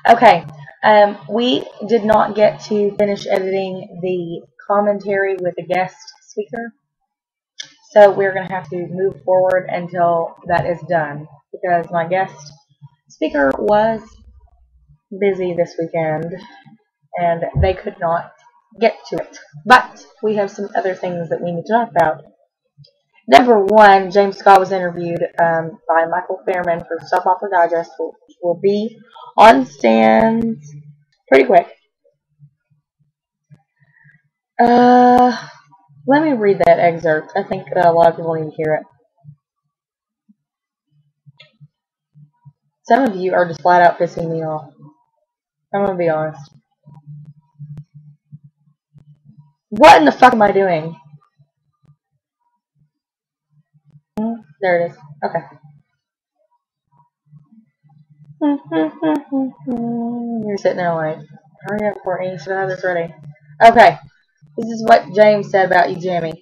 Okay, we did not get to finish editing the commentary with the guest speaker, so we're going to have to move forward until that is done because my guest speaker was busy this weekend and they could not get to it. But we have some other things that we need to talk about. Number one, James Scott was interviewed by Michael Fairman for Soap Opera Digest, which will be on stands pretty quick. Let me read that excerpt. I think a lot of people need to hear it. Some of you are just flat out pissing me off. I'm going to be honest. What in the fuck am I doing? There it is. Okay. You're sitting there like, hurry up, Courtney. You should have this ready. Okay. This is what James said about Ejami.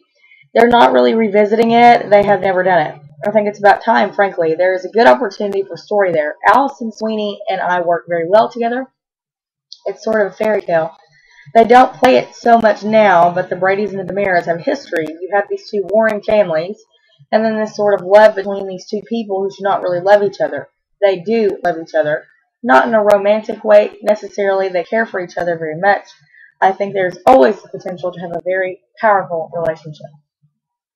They're not really revisiting it. They have never done it. I think it's about time, frankly. There is a good opportunity for story there. Allison Sweeney and I work very well together. It's sort of a fairy tale. They don't play it so much now, but the Bradys and the DeMeras have history. You have these two warring families, and then this sort of love between these two people who should not really love each other. They do love each other. Not in a romantic way, necessarily. They care for each other very much. I think there's always the potential to have a very powerful relationship.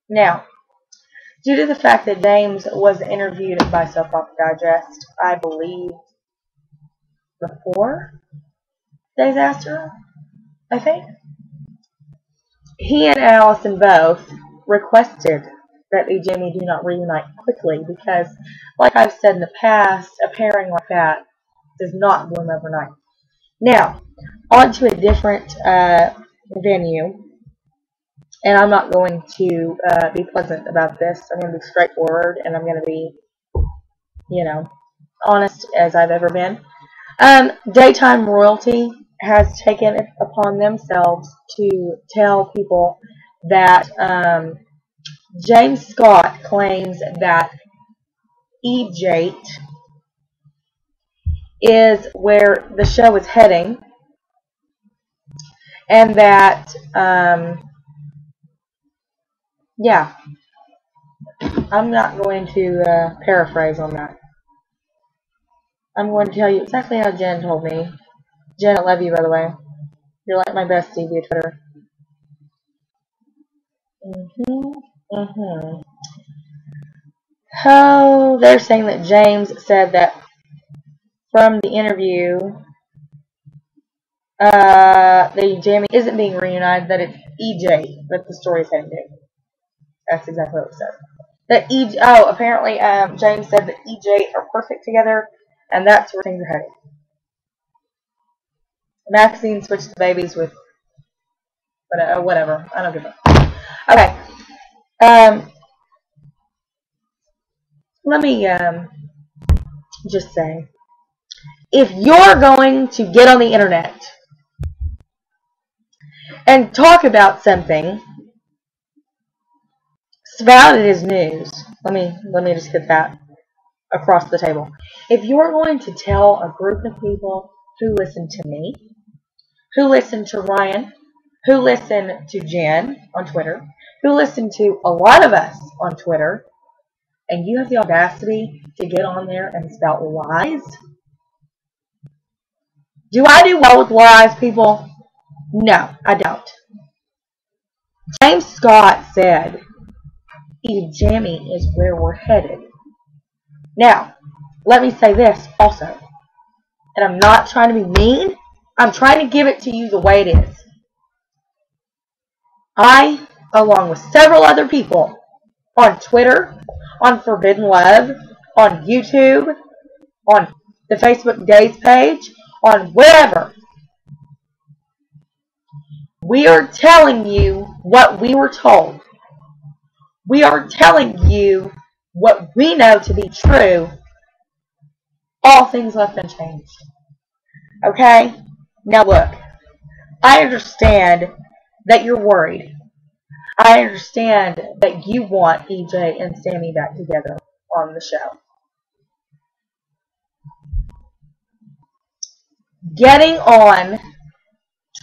Now, due to the fact that James was interviewed by Soap Opera Digest, I believe, before they asked her, I think, he and Allison both requested that Ejami do not reunite quickly because, like I've said in the past, a pairing like that does not bloom overnight. Now, on to a different venue, and I'm not going to be pleasant about this. I'm going to be straightforward, and I'm going to be, honest as I've ever been. Daytime royalty has taken it upon themselves to tell people that James Scott claims that EJ is where the show is heading, and that, I'm not going to paraphrase on that. I'm going to tell you exactly how Jen told me. Jen, I love you, by the way. You're like my bestie via Twitter. Oh, they're saying that James said that from the interview, the Ejami isn't being reunited, that it's EJ that the story's heading to. That's exactly what it said. Apparently James said that EJ are perfect together, and that's where things are heading. Maxine switched the babies with, whatever. I don't give a fuck. Okay. Let me just say, if you're going to get on the internet and talk about something, spout it as news. Let me just get that across the table. If you're going to tell a group of people who listen to me, who listen to Ryan, who listen to Jen on Twitter, who listen to a lot of us on Twitter, and you have the audacity to get on there and spout lies? Do I do well with lies, people? No, I don't. James Scott said, Ejami is where we're headed. Now, let me say this also. And I'm not trying to be mean. I'm trying to give it to you the way it is. I, along with several other people on Twitter, on Forbidden Love, on YouTube, on the Facebook Days page, on wherever, we are telling you what we were told. We are telling you what we know to be true, all things left unchanged. Okay? Now look, I understand that you're worried. I understand that you want EJ and Sammy back together on the show. getting on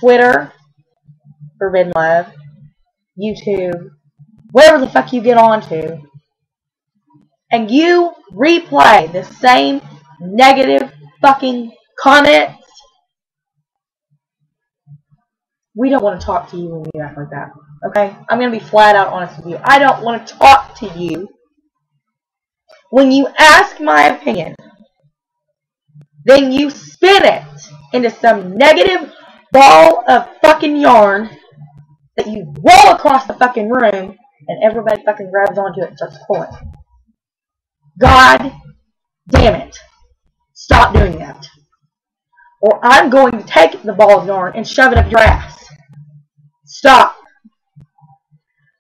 Twitter, Forbidden Love, YouTube, whatever the fuck you get onto, and you replay the same negative fucking comments, we don't want to talk to you when you act like that. Okay? I'm going to be flat out honest with you. I don't want to talk to you when you ask my opinion. Then you spin it into some negative ball of fucking yarn that you roll across the fucking room and everybody fucking grabs onto it and starts pulling. God damn it. Stop doing that. Or I'm going to take the ball of yarn and shove it up your ass. Stop.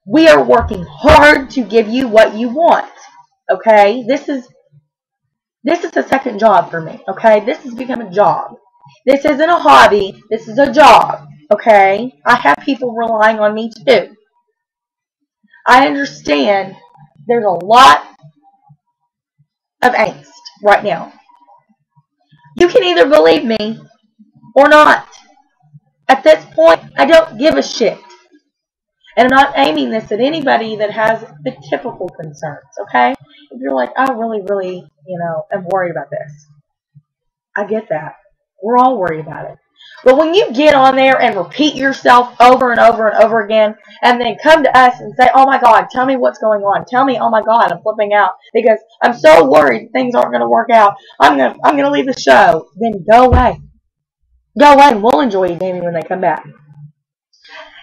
We are working hard to give you what you want. Okay? This is a second job for me. Okay? This has become a job. This isn't a hobby. This is a job. Okay? I have people relying on me too. I understand there's a lot of angst right now. You can either believe me or not. At this point, I don't give a shit. And I'm not aiming this at anybody that has the typical concerns, okay? If you're like, I really, am worried about this. I get that. We're all worried about it. But when you get on there and repeat yourself over and over and over again, and then come to us and say, oh my God, tell me what's going on. Tell me, oh my God, I'm flipping out because I'm so worried things aren't going to work out. I'm gonna leave the show. Then go away. Go away and we'll enjoy Ejami when they come back.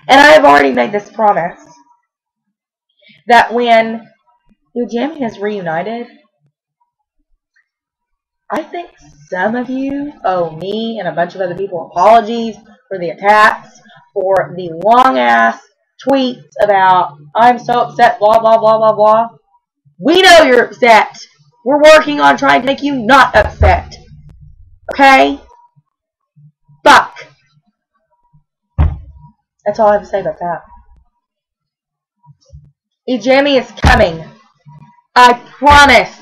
And I have already made this promise that when Ejami is reunited, I think some of you owe me and a bunch of other people apologies for the attacks, for the long-ass tweets about, I'm so upset, blah, blah, blah, blah, blah. We know you're upset. We're working on trying to make you not upset. Okay? Fuck. That's all I have to say about that. Ejami is coming. I promise.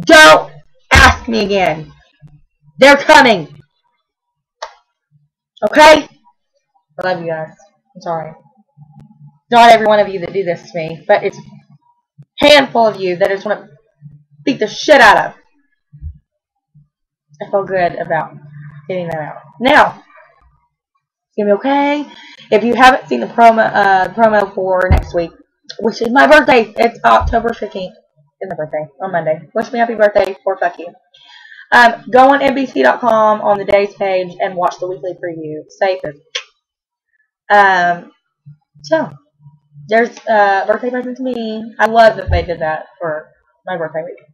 Don't ask me again. They're coming. Okay? I love you guys. I'm sorry. Not every one of you that do this to me, but it's a handful of you that I just want to beat the shit out of. I feel good about getting that out. Now, it's going to be okay. If you haven't seen the promo for next week, which is my birthday, it's October 15th. It's my birthday on Monday. Wish me happy birthday or fuck you. Go on NBC.com on the day's page and watch the weekly preview. Safe as. So, there's birthday present to me. I love that they did that for my birthday week.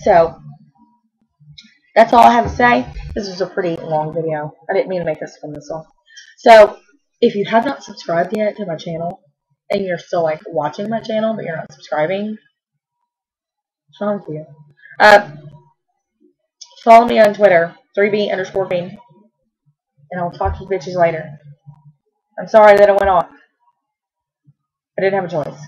So, that's all I have to say. This was a pretty long video. I didn't mean to make this one this long. So, if you have not subscribed yet to my channel, and you're still like watching my channel, but you're not subscribing, what's wrong with you? Follow me on Twitter, 3B_Bean, and I'll talk to you bitches later. I'm sorry that it went off. I didn't have a choice.